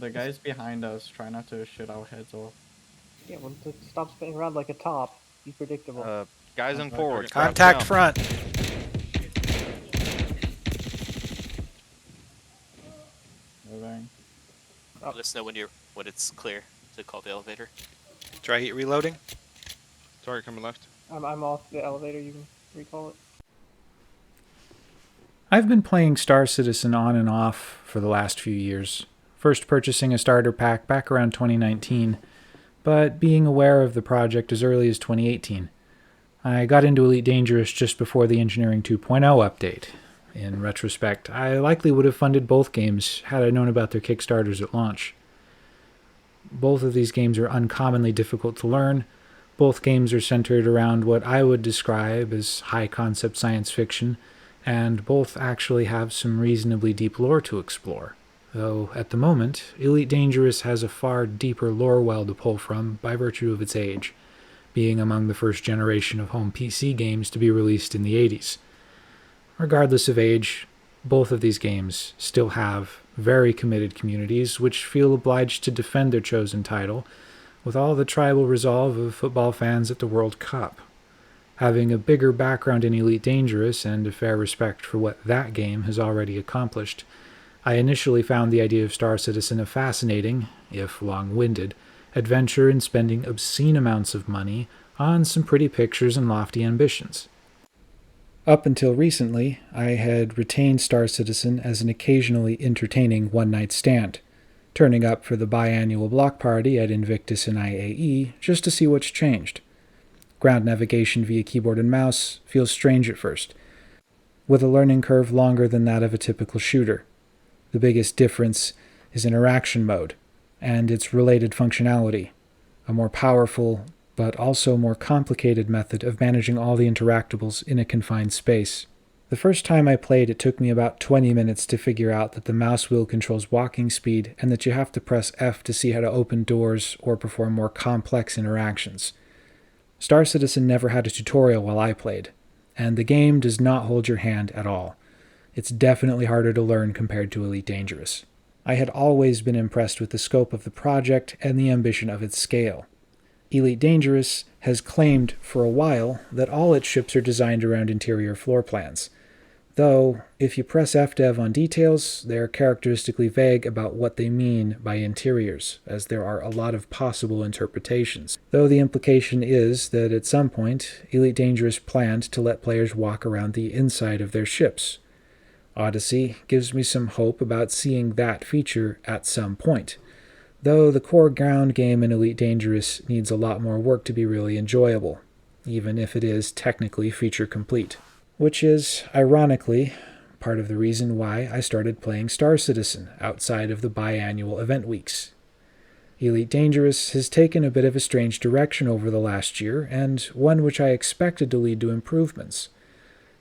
The guys behind us try not to shit our heads off. Yeah, well, stop spinning around like a top. Be predictable. Uh, guys on Contact. forwards, grab Contact jump. front. Moving. Oh, Let us know when it's clear to call the elevator. Dry heat reloading. Target coming left. I'm off the elevator. You can recall it. I've been playing Star Citizen on and off for the last few years, first purchasing a starter pack back around 2019, but being aware of the project as early as 2018. I got into Elite Dangerous just before the Engineering 2.0 update. In retrospect, I likely would have funded both games had I known about their Kickstarters at launch. Both of these games are uncommonly difficult to learn. Both games are centered around what I would describe as high concept science fiction, and both actually have some reasonably deep lore to explore. Though, at the moment, Elite Dangerous has a far deeper lore well to pull from by virtue of its age, being among the first generation of home PC games to be released in the 80s. Regardless of age, both of these games still have very committed communities which feel obliged to defend their chosen title with all the tribal resolve of football fans at the World Cup. Having a bigger background in Elite Dangerous and a fair respect for what that game has already accomplished, I initially found the idea of Star Citizen a fascinating, if long-winded, adventure in spending obscene amounts of money on some pretty pictures and lofty ambitions. Up until recently, I had retained Star Citizen as an occasionally entertaining one-night stand, turning up for the biannual block party at Invictus and IAE just to see what's changed. Ground navigation via keyboard and mouse feels strange at first, with a learning curve longer than that of a typical shooter. The biggest difference is interaction mode, and its related functionality, a more powerful but also more complicated method of managing all the interactables in a confined space. The first time I played, it took me about 20 minutes to figure out that the mouse wheel controls walking speed and that you have to press F to see how to open doors or perform more complex interactions. Star Citizen never had a tutorial while I played, and the game does not hold your hand at all. It's definitely harder to learn compared to Elite Dangerous. I had always been impressed with the scope of the project and the ambition of its scale. Elite Dangerous has claimed for a while that all its ships are designed around interior floor plans. Though, if you press FDev on details, they're characteristically vague about what they mean by interiors, as there are a lot of possible interpretations. Though the implication is that at some point, Elite Dangerous planned to let players walk around the inside of their ships. Odyssey gives me some hope about seeing that feature at some point, though the core ground game in Elite Dangerous needs a lot more work to be really enjoyable, even if it is technically feature complete. Which is, ironically, part of the reason why I started playing Star Citizen outside of the biannual event weeks. Elite Dangerous has taken a bit of a strange direction over the last year, and one which I expected to lead to improvements.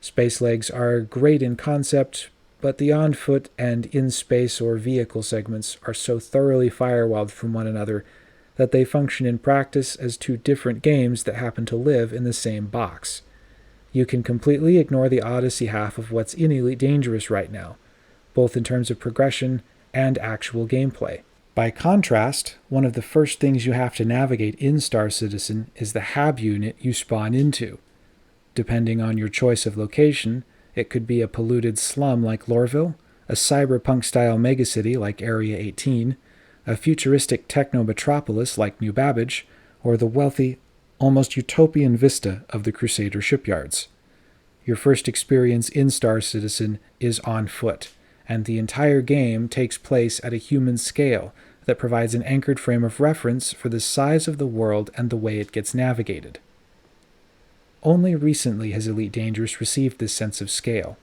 Space legs are great in concept, but the on-foot and in-space or vehicle segments are so thoroughly firewalled from one another that they function in practice as two different games that happen to live in the same box. You can completely ignore the Odyssey half of what's in Elite Dangerous right now, both in terms of progression and actual gameplay. By contrast, one of the first things you have to navigate in Star Citizen is the HAB unit you spawn into. Depending on your choice of location, it could be a polluted slum like Lorville, a cyberpunk-style megacity like Area 18, a futuristic techno-metropolis like New Babbage, or the wealthy, almost utopian vista of the Crusader shipyards. Your first experience in Star Citizen is on foot, and the entire game takes place at a human scale that provides an anchored frame of reference for the size of the world and the way it gets navigated. Only recently has Elite Dangerous received this sense of scale,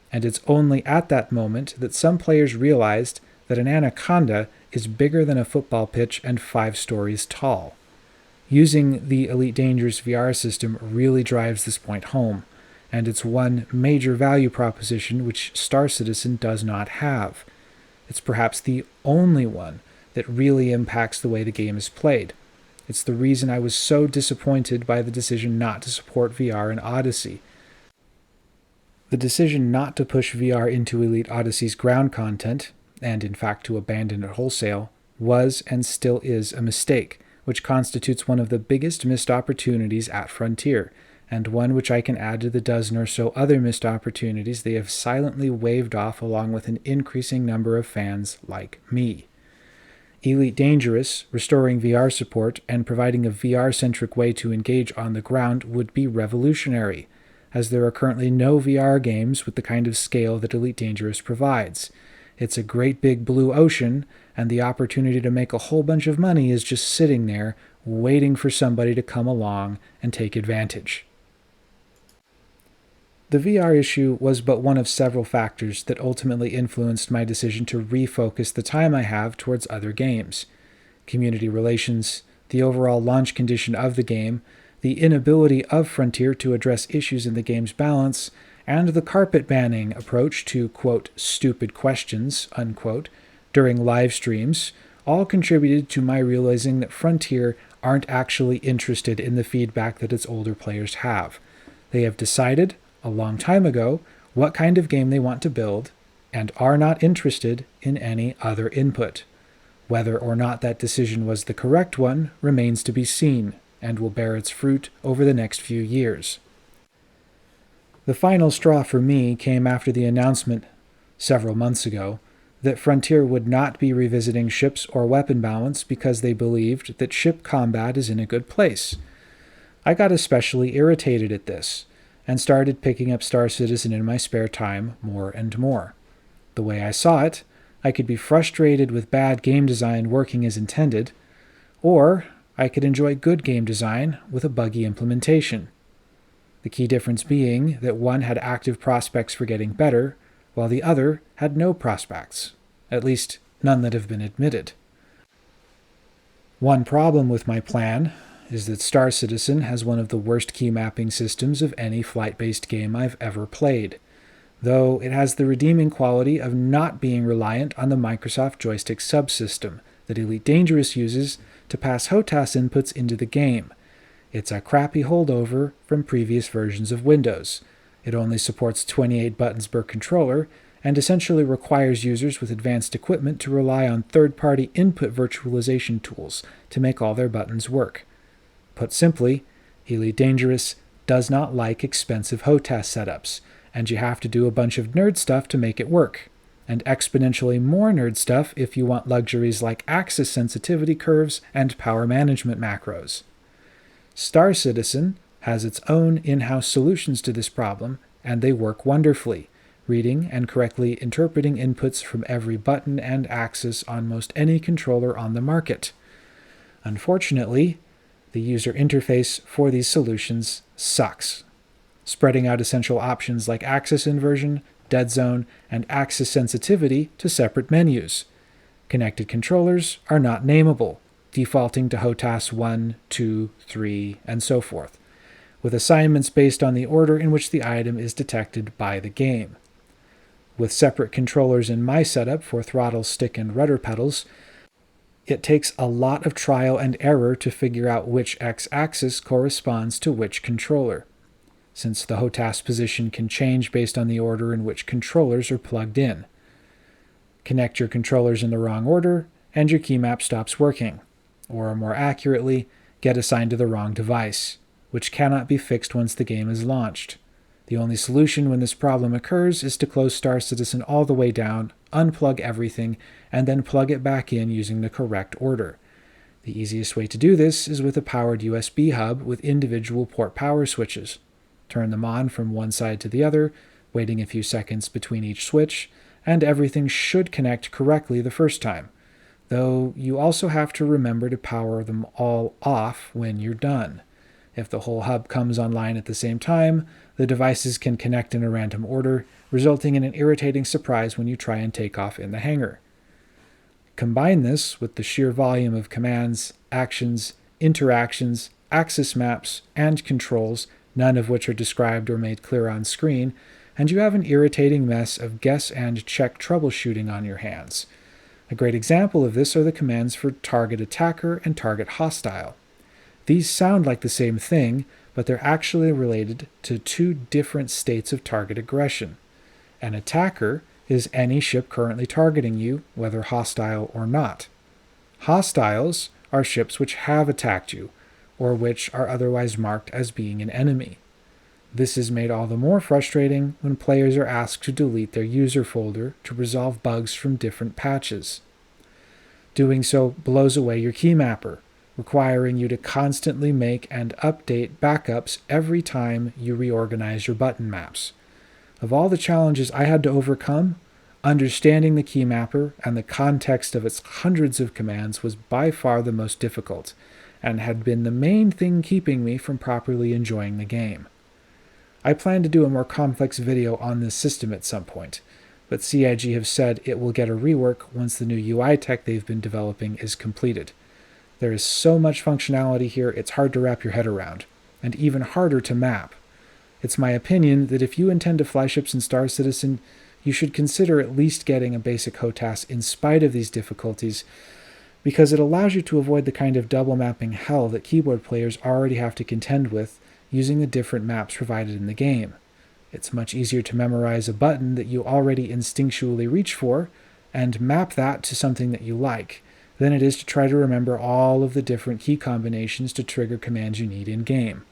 and it's only at that moment that some players realized that an anaconda is bigger than a football pitch and 5 stories tall. Using the Elite Dangerous VR system really drives this point home, and it's one major value proposition which Star Citizen does not have. It's perhaps the only one that really impacts the way the game is played. It's the reason I was so disappointed by the decision not to support VR in Odyssey. The decision not to push VR into Elite Odyssey's ground content, and in fact to abandon it wholesale, was and still is a mistake, which constitutes one of the biggest missed opportunities at Frontier, and one which I can add to the dozen or so other missed opportunities they have silently waved off along with an increasing number of fans like me. Elite Dangerous, restoring VR support, and providing a VR-centric way to engage on the ground would be revolutionary, as there are currently no VR games with the kind of scale that Elite Dangerous provides. It's a great big blue ocean, and the opportunity to make a whole bunch of money is just sitting there, waiting for somebody to come along and take advantage. The VR issue was but one of several factors that ultimately influenced my decision to refocus the time I have towards other games. Community relations, the overall launch condition of the game, the inability of Frontier to address issues in the game's balance, and the carpet banning approach to, quote, stupid questions, unquote, during live streams, all contributed to my realizing that Frontier aren't actually interested in the feedback that its older players have. They have decided, a long time ago, what kind of game they want to build, and are not interested in any other input. Whether or not that decision was the correct one remains to be seen, and will bear its fruit over the next few years. The final straw for me came after the announcement, several months ago, that Frontier would not be revisiting ships or weapon balance because they believed that ship combat is in a good place. I got especially irritated at this, and started picking up Star Citizen in my spare time more and more. The way I saw it, I could be frustrated with bad game design working as intended, or I could enjoy good game design with a buggy implementation. The key difference being that one had active prospects for getting better, while the other had no prospects, at least none that have been admitted. One problem with my plan is that Star Citizen has one of the worst key mapping systems of any flight-based game I've ever played, though it has the redeeming quality of not being reliant on the Microsoft joystick subsystem that Elite Dangerous uses to pass HOTAS inputs into the game. It's a crappy holdover from previous versions of Windows. It only supports 28 buttons per controller, and essentially requires users with advanced equipment to rely on third-party input virtualization tools to make all their buttons work. Put simply, Elite Dangerous does not like expensive HOTAS setups, and you have to do a bunch of nerd stuff to make it work, and exponentially more nerd stuff if you want luxuries like axis sensitivity curves and power management macros. Star Citizen has its own in-house solutions to this problem, and they work wonderfully, reading and correctly interpreting inputs from every button and axis on most any controller on the market. Unfortunately, the user interface for these solutions sucks, spreading out essential options like axis inversion, dead zone, and axis sensitivity to separate menus. Connected controllers are not nameable, defaulting to HOTAS 1, 2, 3, and so forth, with assignments based on the order in which the item is detected by the game. With separate controllers in my setup for throttle, stick, and rudder pedals, it takes a lot of trial and error to figure out which x-axis corresponds to which controller, since the HOTAS position can change based on the order in which controllers are plugged in. Connect your controllers in the wrong order, and your key map stops working, or more accurately, get assigned to the wrong device, which cannot be fixed once the game is launched. The only solution when this problem occurs is to close Star Citizen all the way down, unplug everything, and then plug it back in using the correct order. The easiest way to do this is with a powered USB hub with individual port power switches. Turn them on from one side to the other, waiting a few seconds between each switch, and everything should connect correctly the first time, though you also have to remember to power them all off when you're done. If the whole hub comes online at the same time, the devices can connect in a random order, resulting in an irritating surprise when you try and take off in the hangar. Combine this with the sheer volume of commands, actions, interactions, axis maps, and controls, none of which are described or made clear on screen, and you have an irritating mess of guess and check troubleshooting on your hands. A great example of this are the commands for target attacker and target hostile. These sound like the same thing, but they're actually related to two different states of target aggression. An attacker is any ship currently targeting you, whether hostile or not. Hostiles are ships which have attacked you, or which are otherwise marked as being an enemy. This is made all the more frustrating when players are asked to delete their user folder to resolve bugs from different patches. Doing so blows away your keymapper, requiring you to constantly make and update backups every time you reorganize your button maps. Of all the challenges I had to overcome, understanding the keymapper and the context of its hundreds of commands was by far the most difficult, and had been the main thing keeping me from properly enjoying the game. I plan to do a more complex video on this system at some point, but CIG have said it will get a rework once the new UI tech they've been developing is completed. There is so much functionality here it's hard to wrap your head around, and even harder to map. It's my opinion that if you intend to fly ships in Star Citizen, you should consider at least getting a basic HOTAS in spite of these difficulties, because it allows you to avoid the kind of double mapping hell that keyboard players already have to contend with using the different maps provided in the game. It's much easier to memorize a button that you already instinctually reach for and map that to something that you like than it is to try to remember all of the different key combinations to trigger commands you need in-game.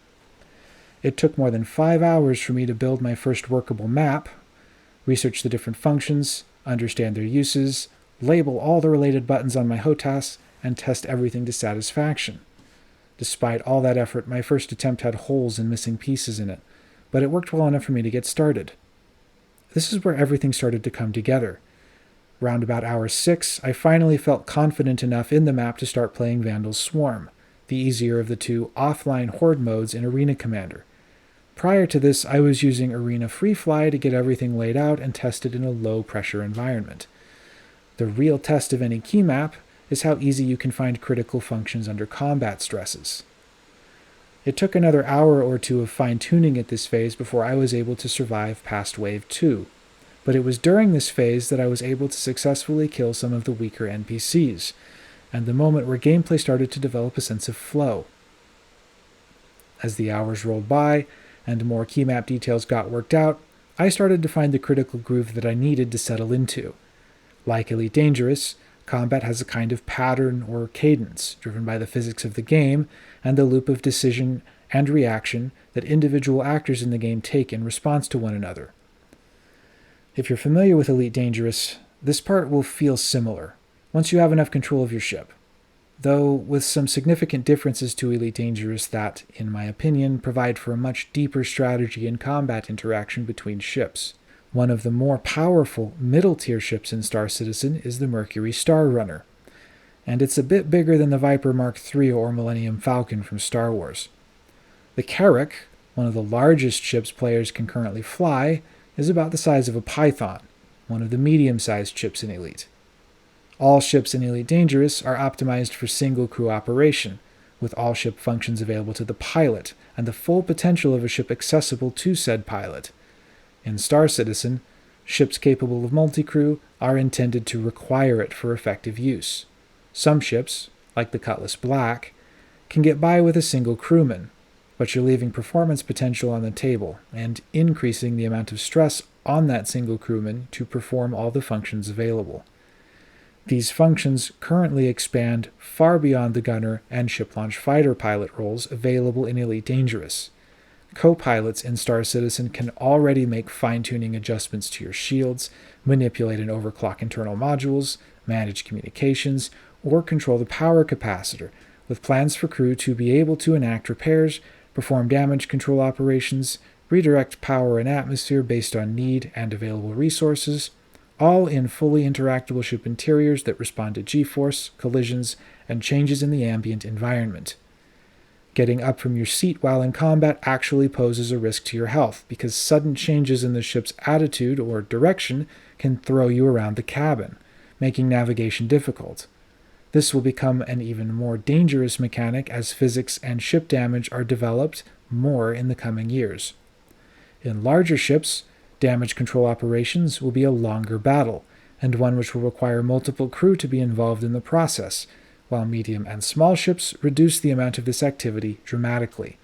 It took more than 5 hours for me to build my first workable map, research the different functions, understand their uses, label all the related buttons on my HOTAS, and test everything to satisfaction. Despite all that effort, my first attempt had holes and missing pieces in it, but it worked well enough for me to get started. This is where everything started to come together. Round about hour 6, I finally felt confident enough in the map to start playing Vandal's Swarm, the easier of the two offline horde modes in Arena Commander. Prior to this, I was using Arena Free Fly to get everything laid out and tested in a low-pressure environment. The real test of any key map is how easy you can find critical functions under combat stresses. It took another hour or two of fine-tuning at this phase before I was able to survive past Wave 2, but it was during this phase that I was able to successfully kill some of the weaker NPCs, and the moment where gameplay started to develop a sense of flow. As the hours rolled by, and more key map details got worked out, I started to find the critical groove that I needed to settle into. Like Elite Dangerous, combat has a kind of pattern or cadence, driven by the physics of the game and the loop of decision and reaction that individual actors in the game take in response to one another. If you're familiar with Elite Dangerous, this part will feel similar, once you have enough control of your ship, though with some significant differences to Elite Dangerous that, in my opinion, provide for a much deeper strategy and combat interaction between ships. One of the more powerful middle-tier ships in Star Citizen is the Mercury Star Runner, and it's a bit bigger than the Viper Mark III or Millennium Falcon from Star Wars. The Carrack, one of the largest ships players can currently fly, is about the size of a Python, one of the medium-sized ships in Elite. All ships in Elite Dangerous are optimized for single-crew operation, with all ship functions available to the pilot, and the full potential of a ship accessible to said pilot. In Star Citizen, ships capable of multi-crew are intended to require it for effective use. Some ships, like the Cutlass Black, can get by with a single crewman, but you're leaving performance potential on the table and increasing the amount of stress on that single crewman to perform all the functions available. These functions currently expand far beyond the gunner and ship launch fighter pilot roles available in Elite Dangerous. Co-pilots in Star Citizen can already make fine-tuning adjustments to your shields, manipulate and overclock internal modules, manage communications, or control the power capacitor, with plans for crew to be able to enact repairs, perform damage control operations, redirect power and atmosphere based on need and available resources, all in fully interactable ship interiors that respond to G-force, collisions, and changes in the ambient environment. Getting up from your seat while in combat actually poses a risk to your health, because sudden changes in the ship's attitude or direction can throw you around the cabin, making navigation difficult. This will become an even more dangerous mechanic as physics and ship damage are developed more in the coming years. In larger ships, damage control operations will be a longer battle, and one which will require multiple crew to be involved in the process, while medium and small ships reduce the amount of this activity dramatically,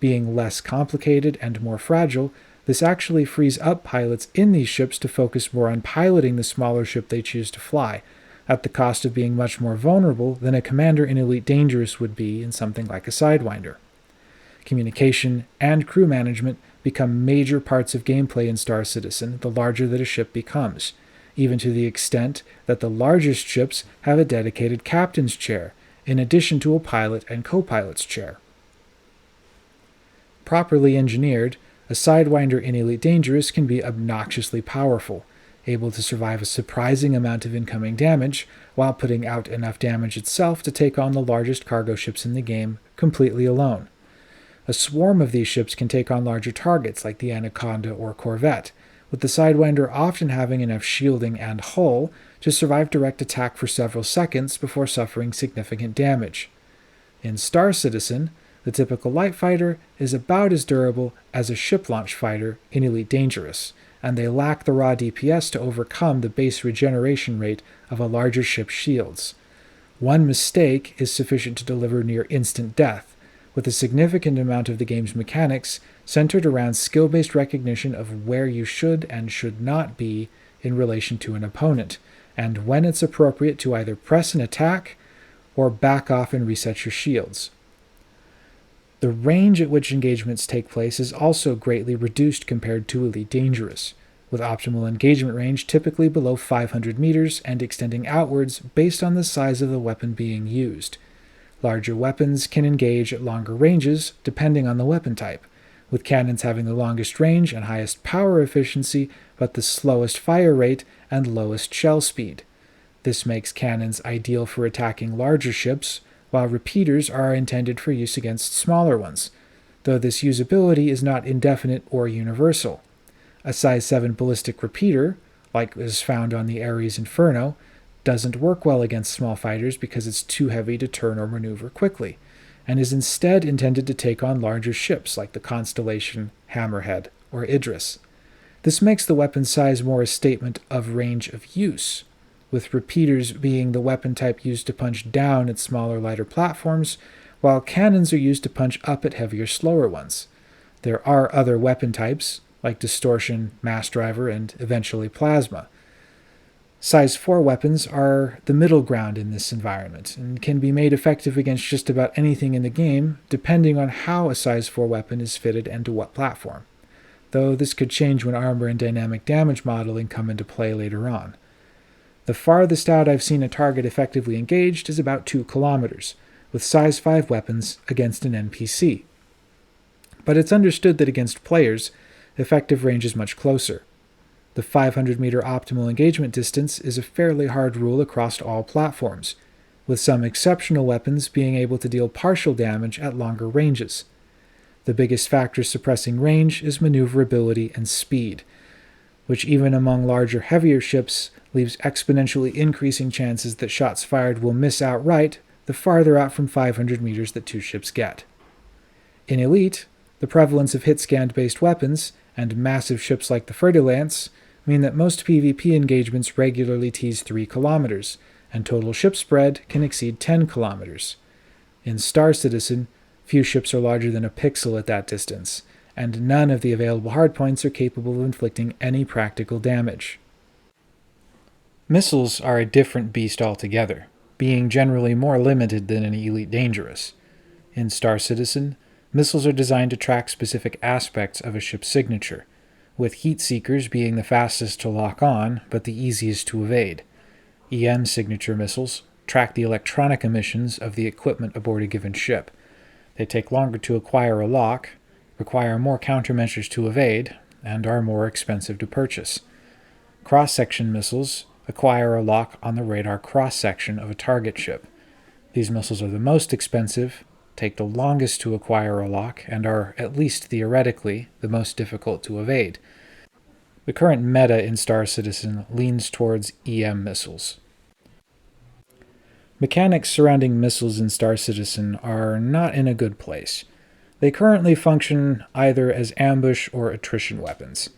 being less complicated and more fragile, This actually frees up pilots in these ships to focus more on piloting the smaller ship they choose to fly, at the cost of being much more vulnerable than a commander in Elite Dangerous would be in something like a Sidewinder. Communication and crew management become major parts of gameplay in Star Citizen the larger that a ship becomes, even to the extent that the largest ships have a dedicated captain's chair, in addition to a pilot and co-pilot's chair. Properly engineered, a Sidewinder in Elite Dangerous can be obnoxiously powerful, able to survive a surprising amount of incoming damage, while putting out enough damage itself to take on the largest cargo ships in the game completely alone. A swarm of these ships can take on larger targets like the Anaconda or Corvette, with the Sidewinder often having enough shielding and hull to survive direct attack for several seconds before suffering significant damage. In Star Citizen, the typical light fighter is about as durable as a ship launch fighter in Elite Dangerous, and they lack the raw DPS to overcome the base regeneration rate of a larger ship's shields. One mistake is sufficient to deliver near instant death, with a significant amount of the game's mechanics centered around skill-based recognition of where you should and should not be in relation to an opponent, and when it's appropriate to either press an attack or back off and reset your shields. The range at which engagements take place is also greatly reduced compared to Elite Dangerous, with optimal engagement range typically below 500 meters and extending outwards based on the size of the weapon being used. Larger weapons can engage at longer ranges depending on the weapon type, with cannons having the longest range and highest power efficiency but the slowest fire rate and lowest shell speed. This makes cannons ideal for attacking larger ships, while repeaters are intended for use against smaller ones, though this usability is not indefinite or universal. A size 7 ballistic repeater, like is found on the Ares Inferno, doesn't work well against small fighters because it's too heavy to turn or maneuver quickly, and is instead intended to take on larger ships like the Constellation, Hammerhead, or Idris. This makes the weapon size more a statement of range of use, with repeaters being the weapon type used to punch down at smaller, lighter platforms, while cannons are used to punch up at heavier, slower ones. There are other weapon types, like distortion, mass driver, and eventually plasma. Size 4 weapons are the middle ground in this environment, and can be made effective against just about anything in the game, depending on how a size 4 weapon is fitted and to what platform, though this could change when armor and dynamic damage modeling come into play later on. The farthest out I've seen a target effectively engaged is about 2 kilometers, with size 5 weapons against an NPC. But it's understood that against players, effective range is much closer. The 500-meter optimal engagement distance is a fairly hard rule across all platforms, with some exceptional weapons being able to deal partial damage at longer ranges. The biggest factor suppressing range is maneuverability and speed, which even among larger, heavier ships leaves exponentially increasing chances that shots fired will miss outright the farther out from 500 meters that 2 ships get. In Elite, the prevalence of hit-scanned-based weapons and massive ships like the Fer-de-Lance mean that most PvP engagements regularly tease 3 kilometers, and total ship spread can exceed 10 kilometers. In Star Citizen, few ships are larger than a pixel at that distance, and none of the available hardpoints are capable of inflicting any practical damage. Missiles are a different beast altogether, being generally more limited than in Elite Dangerous. In Star Citizen, missiles are designed to track specific aspects of a ship's signature, with heat seekers being the fastest to lock on, but the easiest to evade. EM signature missiles track the electronic emissions of the equipment aboard a given ship. They take longer to acquire a lock, require more countermeasures to evade, and are more expensive to purchase. Cross-section missiles acquire a lock on the radar cross-section of a target ship. These missiles are the most expensive, take the longest to acquire a lock, and are, at least theoretically, the most difficult to evade. The current meta in Star Citizen leans towards EM missiles. Mechanics surrounding missiles in Star Citizen are not in a good place. They currently function either as ambush or attrition weapons.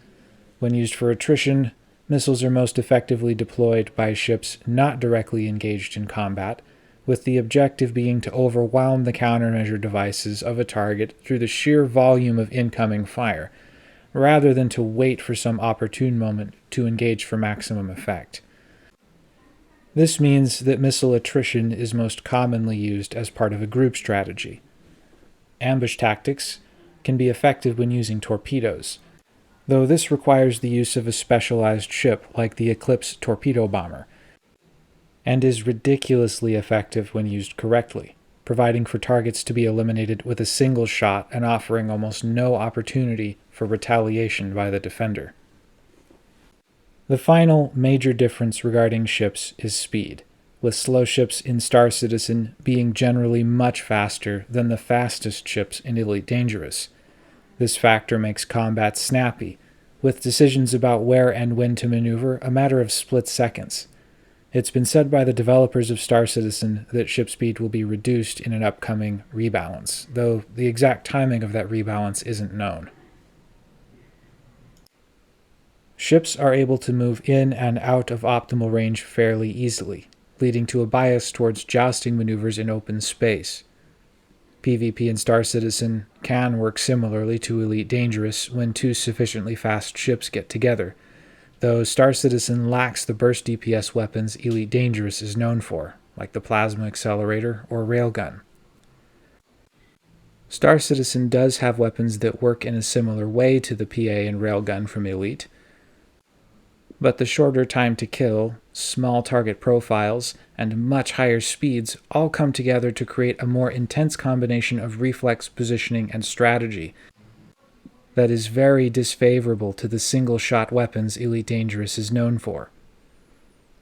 When used for attrition, missiles are most effectively deployed by ships not directly engaged in combat, with the objective being to overwhelm the countermeasure devices of a target through the sheer volume of incoming fire, rather than to wait for some opportune moment to engage for maximum effect. This means that missile attrition is most commonly used as part of a group strategy. Ambush tactics can be effective when using torpedoes, though this requires the use of a specialized ship like the Eclipse torpedo bomber, and is ridiculously effective when used correctly, providing for targets to be eliminated with a single shot and offering almost no opportunity for retaliation by the defender. The final major difference regarding ships is speed, with slow ships in Star Citizen being generally much faster than the fastest ships in Elite Dangerous. This factor makes combat snappy, with decisions about where and when to maneuver a matter of split seconds. It's been said by the developers of Star Citizen that ship speed will be reduced in an upcoming rebalance, though the exact timing of that rebalance isn't known. Ships are able to move in and out of optimal range fairly easily, leading to a bias towards jousting maneuvers in open space. PvP in Star Citizen can work similarly to Elite Dangerous when two sufficiently fast ships get together, though Star Citizen lacks the burst DPS weapons Elite Dangerous is known for, like the Plasma Accelerator or Railgun. Star Citizen does have weapons that work in a similar way to the PA and Railgun from Elite, but the shorter time to kill, small target profiles, and much higher speeds all come together to create a more intense combination of reflex positioning and strategy that is very disfavorable to the single-shot weapons Elite Dangerous is known for.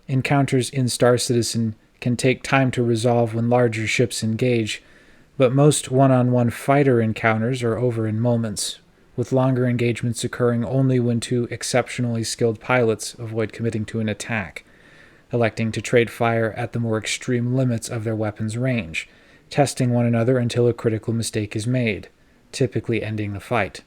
Encounters in Star Citizen can take time to resolve when larger ships engage, but most one-on-one fighter encounters are over in moments, with longer engagements occurring only when two exceptionally skilled pilots avoid committing to an attack, electing to trade fire at the more extreme limits of their weapon's range, testing one another until a critical mistake is made, typically ending the fight.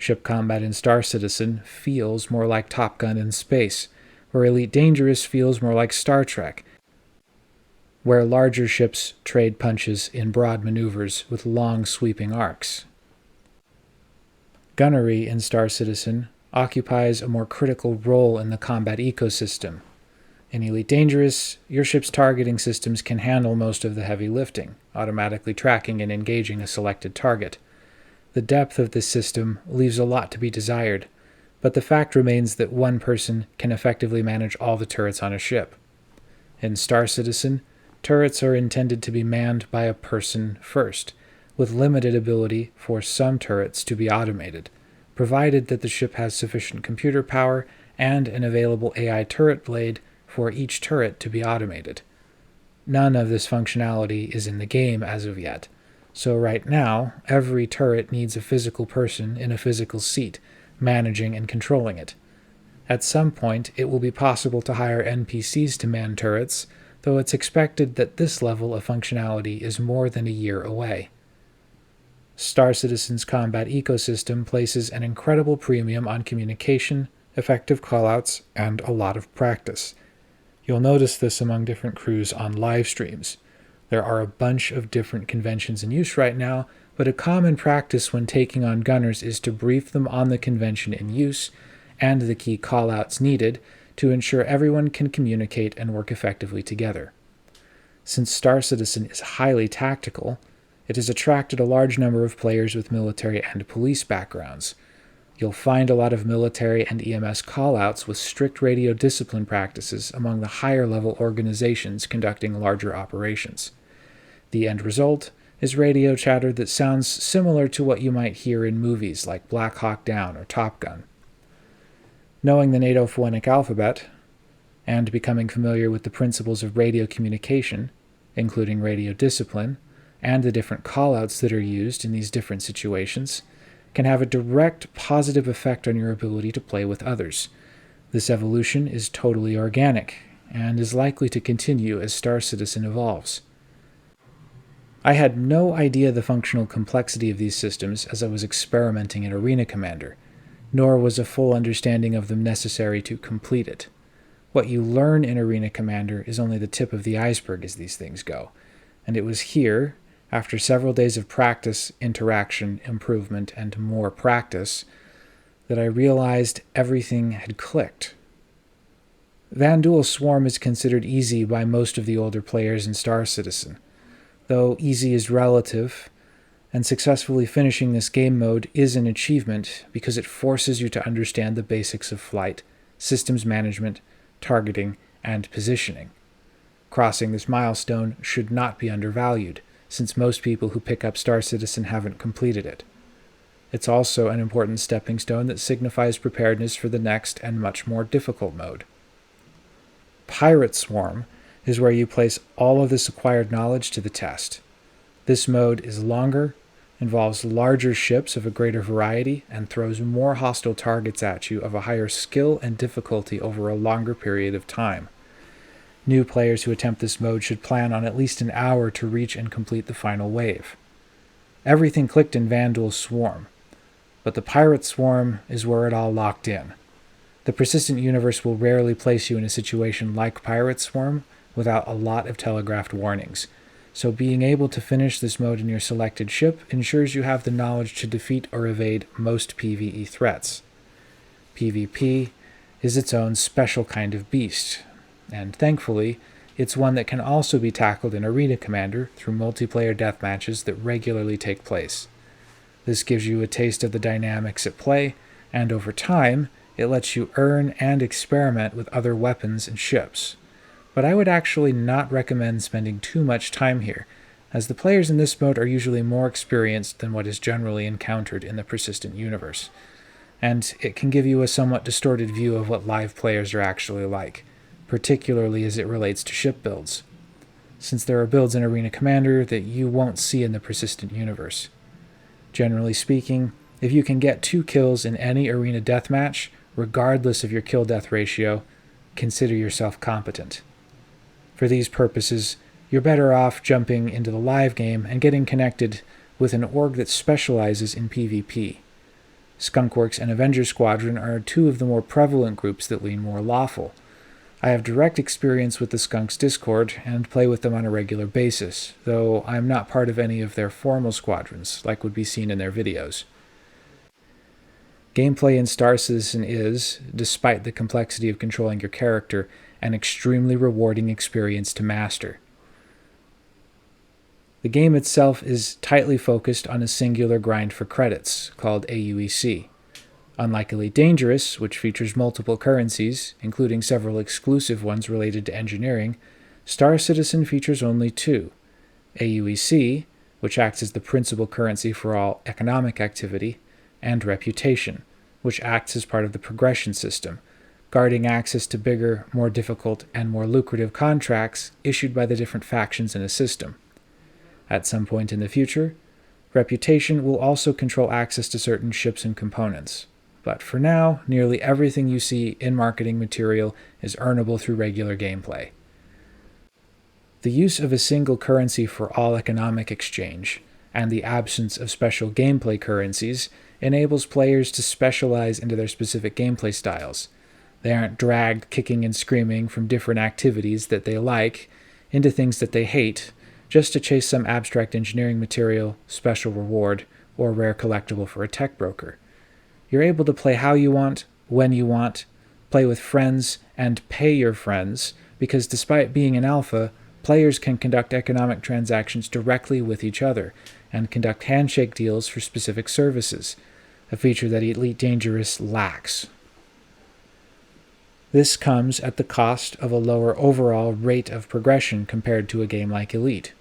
Ship combat in Star Citizen feels more like Top Gun in space, where Elite Dangerous feels more like Star Trek, where larger ships trade punches in broad maneuvers with long sweeping arcs. Gunnery in Star Citizen occupies a more critical role in the combat ecosystem. In Elite Dangerous, your ship's targeting systems can handle most of the heavy lifting, automatically tracking and engaging a selected target. The depth of this system leaves a lot to be desired, but the fact remains that one person can effectively manage all the turrets on a ship. In Star Citizen, turrets are intended to be manned by a person first, with limited ability for some turrets to be automated, provided that the ship has sufficient computer power and an available AI turret blade for each turret to be automated. None of this functionality is in the game as of yet, so right now, every turret needs a physical person in a physical seat, managing and controlling it. At some point, it will be possible to hire NPCs to man turrets, though it's expected that this level of functionality is more than a year away. Star Citizen's combat ecosystem places an incredible premium on communication, effective callouts, and a lot of practice. You'll notice this among different crews on live streams. There are a bunch of different conventions in use right now, but a common practice when taking on gunners is to brief them on the convention in use and the key callouts needed to ensure everyone can communicate and work effectively together. Since Star Citizen is highly tactical, it has attracted a large number of players with military and police backgrounds. You'll find a lot of military and EMS callouts with strict radio discipline practices among the higher-level organizations conducting larger operations. The end result is radio chatter that sounds similar to what you might hear in movies like Black Hawk Down or Top Gun. Knowing the NATO phonetic alphabet, and becoming familiar with the principles of radio communication, including radio discipline, and the different callouts that are used in these different situations, can have a direct positive effect on your ability to play with others. This evolution is totally organic, and is likely to continue as Star Citizen evolves. I had no idea the functional complexity of these systems as I was experimenting in Arena Commander, nor was a full understanding of them necessary to complete it. What you learn in Arena Commander is only the tip of the iceberg as these things go, and it was here, after several days of practice, interaction, improvement, and more practice, that I realized everything had clicked. Vanduul Swarm is considered easy by most of the older players in Star Citizen, though easy is relative, and successfully finishing this game mode is an achievement because it forces you to understand the basics of flight, systems management, targeting, and positioning. Crossing this milestone should not be undervalued, since most people who pick up Star Citizen haven't completed it. It's also an important stepping stone that signifies preparedness for the next and much more difficult mode. Pirate Swarm is where you place all of this acquired knowledge to the test. This mode is longer, involves larger ships of a greater variety, and throws more hostile targets at you of a higher skill and difficulty over a longer period of time. New players who attempt this mode should plan on at least an hour to reach and complete the final wave. Everything clicked in Vanduul Swarm, but the Pirate Swarm is where it all locked in. The persistent universe will rarely place you in a situation like Pirate Swarm without a lot of telegraphed warnings, so being able to finish this mode in your selected ship ensures you have the knowledge to defeat or evade most PvE threats. PvP is its own special kind of beast, and thankfully, it's one that can also be tackled in Arena Commander through multiplayer deathmatches that regularly take place. This gives you a taste of the dynamics at play, and over time, it lets you earn and experiment with other weapons and ships. But I would actually not recommend spending too much time here, as the players in this mode are usually more experienced than what is generally encountered in the persistent universe, and it can give you a somewhat distorted view of what live players are actually like, particularly as it relates to ship builds, since there are builds in Arena Commander that you won't see in the persistent universe. Generally speaking, if you can get 2 kills in any arena deathmatch, regardless of your kill-death ratio, consider yourself competent. For these purposes, you're better off jumping into the live game and getting connected with an org that specializes in PvP. Skunkworks and Avenger Squadron are 2 of the more prevalent groups that lean more lawful. I have direct experience with the Skunks Discord and play with them on a regular basis, though I am not part of any of their formal squadrons, like would be seen in their videos. Gameplay in Star Citizen is, despite the complexity of controlling your character, an extremely rewarding experience to master. The game itself is tightly focused on a singular grind for credits, called AUEC. Unlike Elite Dangerous, which features multiple currencies, including several exclusive ones related to engineering, Star Citizen features only 2. AUEC, which acts as the principal currency for all economic activity, and Reputation, which acts as part of the progression system, guarding access to bigger, more difficult, and more lucrative contracts issued by the different factions in a system. At some point in the future, Reputation will also control access to certain ships and components. But for now, nearly everything you see in marketing material is earnable through regular gameplay. The use of a single currency for all economic exchange, and the absence of special gameplay currencies, enables players to specialize into their specific gameplay styles. They aren't dragged kicking and screaming from different activities that they like into things that they hate, just to chase some abstract engineering material, special reward, or rare collectible for a tech broker. You're able to play how you want, when you want, play with friends, and pay your friends, because despite being an alpha, players can conduct economic transactions directly with each other, and conduct handshake deals for specific services, a feature that Elite Dangerous lacks. This comes at the cost of a lower overall rate of progression compared to a game like Elite,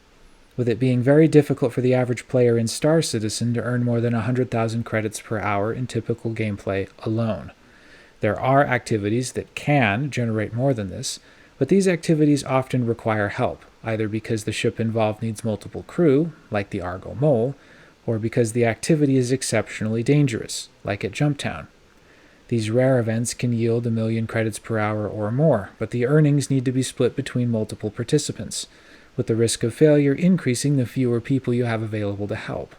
with it being very difficult for the average player in Star Citizen to earn more than 100,000 credits per hour in typical gameplay alone. There are activities that can generate more than this, but these activities often require help, either because the ship involved needs multiple crew, like the Argo Mole, or because the activity is exceptionally dangerous, like at Jumptown. These rare events can yield 1,000,000 credits per hour or more, but the earnings need to be split between multiple participants, with the risk of failure increasing the fewer people you have available to help.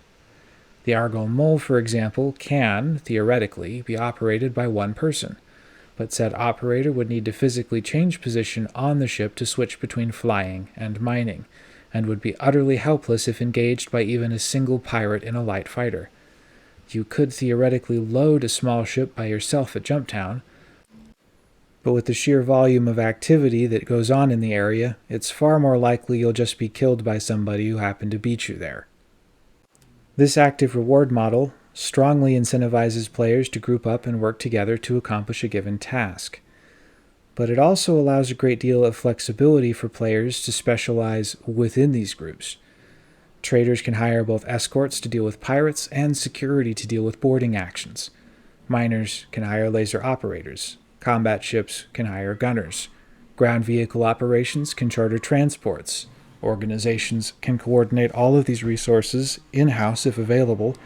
The Argo Mole, for example, can, theoretically, be operated by one person, but said operator would need to physically change position on the ship to switch between flying and mining, and would be utterly helpless if engaged by even a single pirate in a light fighter. You could theoretically load a small ship by yourself at Jumptown, but with the sheer volume of activity that goes on in the area, it's far more likely you'll just be killed by somebody who happened to beat you there. This active reward model strongly incentivizes players to group up and work together to accomplish a given task. But it also allows a great deal of flexibility for players to specialize within these groups. Traders can hire both escorts to deal with pirates and security to deal with boarding actions. Miners can hire laser operators. Combat ships can hire gunners. Ground vehicle operations can charter transports. Organizations can coordinate all of these resources in-house if available,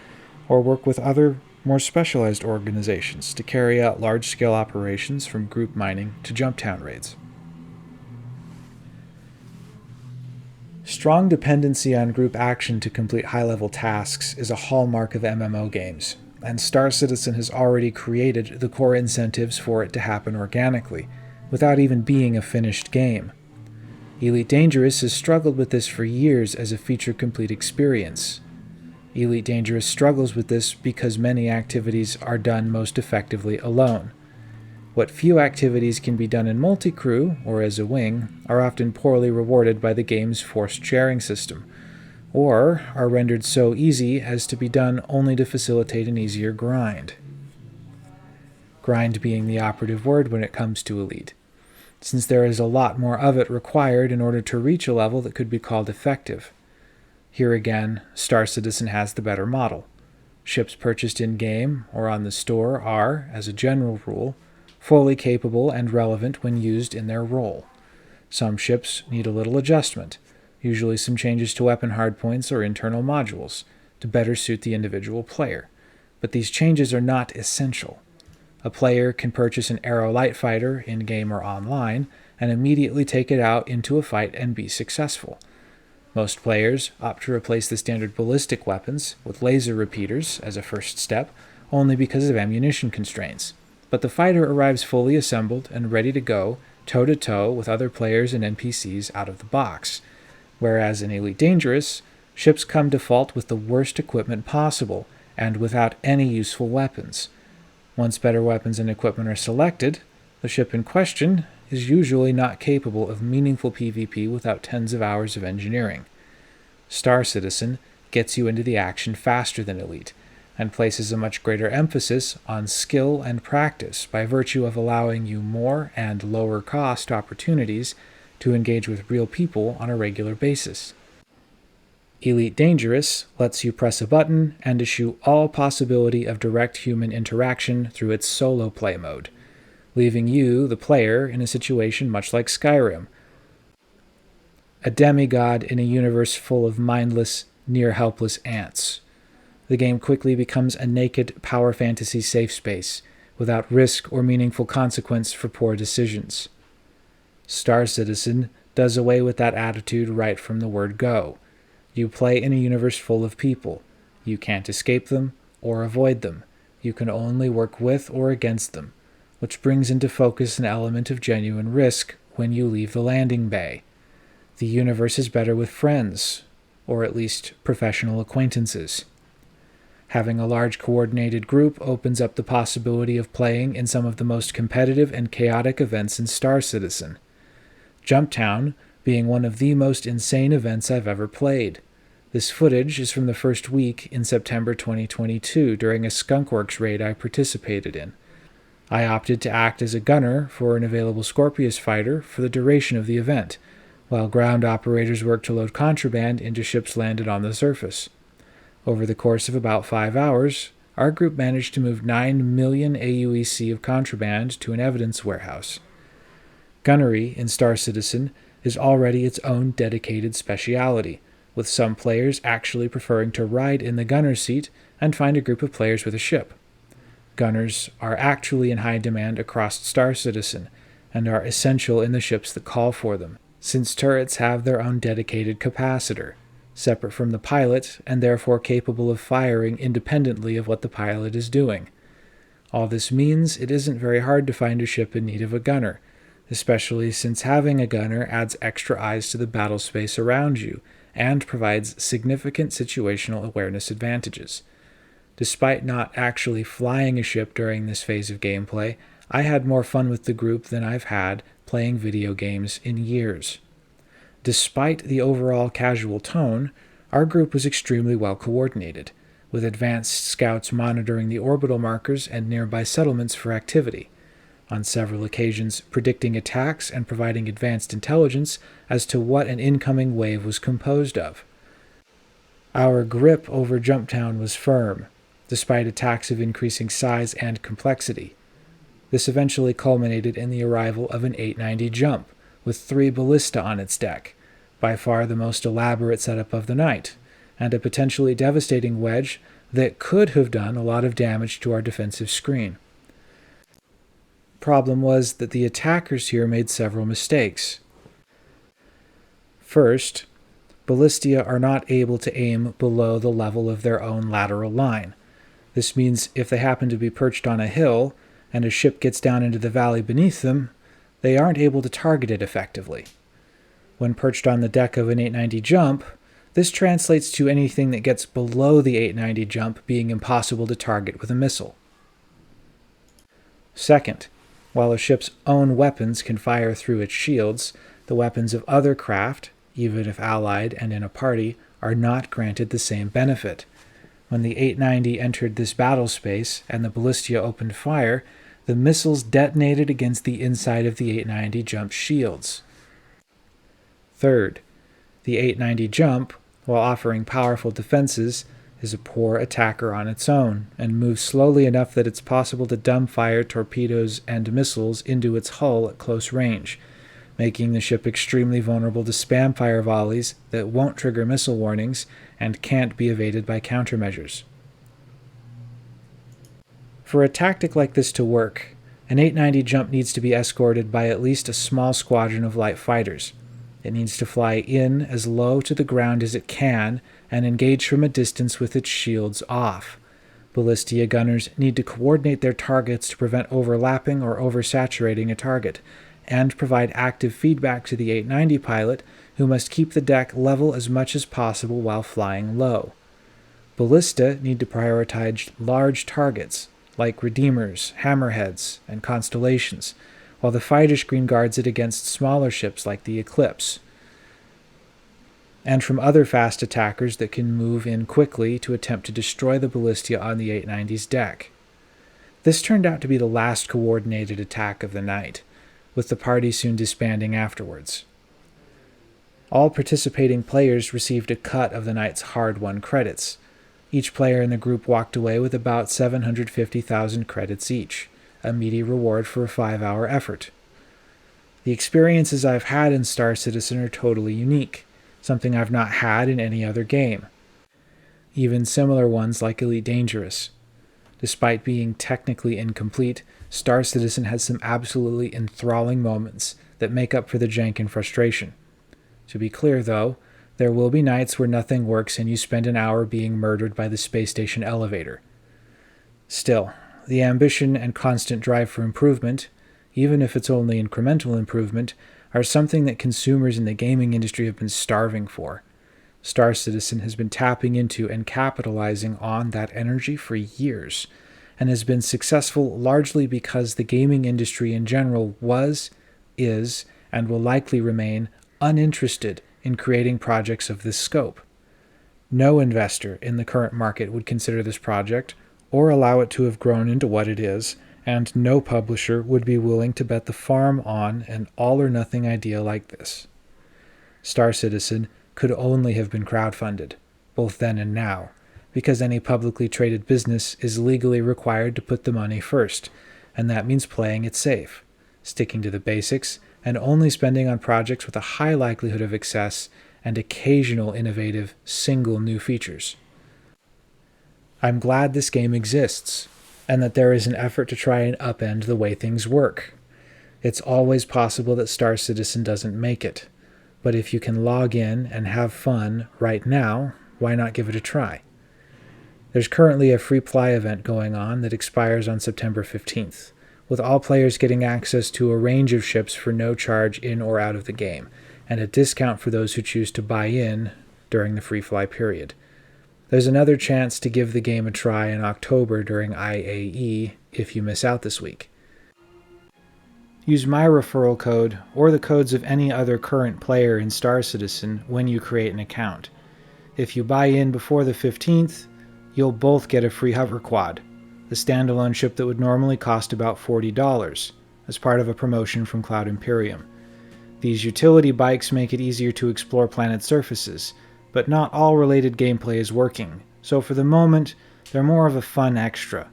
or work with other, more specialized organizations to carry out large-scale operations from group mining to Jumptown raids. Strong dependency on group action to complete high-level tasks is a hallmark of MMO games, and Star Citizen has already created the core incentives for it to happen organically, without even being a finished game. Elite Dangerous has struggled with this for years as a feature-complete experience. Elite Dangerous struggles with this because many activities are done most effectively alone. What few activities can be done in multi-crew, or as a wing, are often poorly rewarded by the game's forced sharing system, or are rendered so easy as to be done only to facilitate an easier grind. Grind being the operative word when it comes to Elite, since there is a lot more of it required in order to reach a level that could be called effective. Here again, Star Citizen has the better model. Ships purchased in-game or on the store are, as a general rule, fully capable and relevant when used in their role. Some ships need a little adjustment, usually some changes to weapon hardpoints or internal modules, to better suit the individual player, but these changes are not essential. A player can purchase an Aero Light Fighter in-game or online and immediately take it out into a fight and be successful. Most players opt to replace the standard ballistic weapons with laser repeaters as a first step, only because of ammunition constraints. But the fighter arrives fully assembled and ready to go, toe-to-toe with other players and NPCs out of the box. Whereas in Elite Dangerous, ships come default with the worst equipment possible, and without any useful weapons. Once better weapons and equipment are selected, the ship in question is usually not capable of meaningful PvP without tens of hours of engineering. Star Citizen gets you into the action faster than Elite, and places a much greater emphasis on skill and practice by virtue of allowing you more and lower cost opportunities to engage with real people on a regular basis. Elite Dangerous lets you press a button and eschew all possibility of direct human interaction through its solo play mode, leaving you, the player, in a situation much like Skyrim. A demigod in a universe full of mindless, near-helpless ants. The game quickly becomes a naked power fantasy safe space, without risk or meaningful consequence for poor decisions. Star Citizen does away with that attitude right from the word go. You play in a universe full of people. You can't escape them or avoid them. You can only work with or against them, which brings into focus an element of genuine risk when you leave the landing bay. The universe is better with friends, or at least professional acquaintances. Having a large coordinated group opens up the possibility of playing in some of the most competitive and chaotic events in Star Citizen. Jumptown being one of the most insane events I've ever played. This footage is from the first week in September 2022 during a Skunkworks raid I participated in. I opted to act as a gunner for an available Scorpius fighter for the duration of the event, while ground operators worked to load contraband into ships landed on the surface. Over the course of about 5 hours, our group managed to move 9 million AUEC of contraband to an evidence warehouse. Gunnery in Star Citizen is already its own dedicated speciality, with some players actually preferring to ride in the gunner's seat and find a group of players with a ship. Gunners are actually in high demand across Star Citizen, and are essential in the ships that call for them, since turrets have their own dedicated capacitor, separate from the pilot and therefore capable of firing independently of what the pilot is doing. All this means it isn't very hard to find a ship in need of a gunner, especially since having a gunner adds extra eyes to the battle space around you and provides significant situational awareness advantages. Despite not actually flying a ship during this phase of gameplay, I had more fun with the group than I've had playing video games in years. Despite the overall casual tone, our group was extremely well coordinated, with advanced scouts monitoring the orbital markers and nearby settlements for activity, on several occasions predicting attacks and providing advanced intelligence as to what an incoming wave was composed of. Our grip over Jumptown was firm, despite attacks of increasing size and complexity. This eventually culminated in the arrival of an 890 jump, with 3 ballista on its deck, by far the most elaborate setup of the night, and a potentially devastating wedge that could have done a lot of damage to our defensive screen. Problem was that the attackers here made several mistakes. First, ballistia are not able to aim below the level of their own lateral line. This means if they happen to be perched on a hill, and a ship gets down into the valley beneath them, they aren't able to target it effectively. When perched on the deck of an 890 jump, this translates to anything that gets below the 890 jump being impossible to target with a missile. Second, while a ship's own weapons can fire through its shields, the weapons of other craft, even if allied and in a party, are not granted the same benefit. When the 890 entered this battle space and the ballistia opened fire, the missiles detonated against the inside of the 890 jump shields. Third, the 890 jump, while offering powerful defenses, is a poor attacker on its own, and moves slowly enough that it's possible to dumbfire torpedoes and missiles into its hull at close range, making the ship extremely vulnerable to spam fire volleys that won't trigger missile warnings and can't be evaded by countermeasures. For a tactic like this to work, an 890 jump needs to be escorted by at least a small squadron of light fighters. It needs to fly in as low to the ground as it can and engage from a distance with its shields off. Ballistia gunners need to coordinate their targets to prevent overlapping or oversaturating a target, and provide active feedback to the 890 pilot, who must keep the deck level as much as possible while flying low. Ballista need to prioritize large targets, like Redeemers, Hammerheads, and Constellations, while the fighter screen guards it against smaller ships like the Eclipse, and from other fast attackers that can move in quickly to attempt to destroy the ballistia on the 890's deck. This turned out to be the last coordinated attack of the night, with the party soon disbanding afterwards. All participating players received a cut of the night's hard-won credits. Each player in the group walked away with about 750,000 credits each, a meaty reward for a 5-hour effort. The experiences I've had in Star Citizen are totally unique, something I've not had in any other game. Even similar ones like Elite Dangerous. Despite being technically incomplete, Star Citizen has some absolutely enthralling moments that make up for the jank and frustration. To be clear, though, there will be nights where nothing works and you spend an hour being murdered by the space station elevator. Still, the ambition and constant drive for improvement, even if it's only incremental improvement, are something that consumers in the gaming industry have been starving for. Star Citizen has been tapping into and capitalizing on that energy for years, and has been successful largely because the gaming industry in general was, is, and will likely remain uninterested in creating projects of this scope. No investor in the current market would consider this project, or allow it to have grown into what it is, and no publisher would be willing to bet the farm on an all-or-nothing idea like this. Star Citizen could only have been crowdfunded, both then and now, because any publicly traded business is legally required to put the money first, and that means playing it safe, sticking to the basics, and only spending on projects with a high likelihood of success and occasional innovative, single new features. I'm glad this game exists, and that there is an effort to try and upend the way things work. It's always possible that Star Citizen doesn't make it, but if you can log in and have fun right now, why not give it a try? There's currently a free play event going on that expires on September 15th, with all players getting access to a range of ships for no charge in or out of the game, and a discount for those who choose to buy in during the free fly period. There's another chance to give the game a try in October during IAE if you miss out this week. Use my referral code or the codes of any other current player in Star Citizen when you create an account. If you buy in before the 15th, you'll both get a free hover quad, a standalone ship that would normally cost about $40, as part of a promotion from Cloud Imperium. These utility bikes make it easier to explore planet surfaces, but not all related gameplay is working, so for the moment, they're more of a fun extra.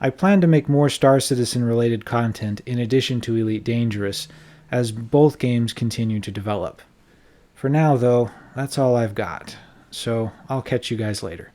I plan to make more Star Citizen related content in addition to Elite Dangerous, as both games continue to develop. For now though, that's all I've got, so I'll catch you guys later.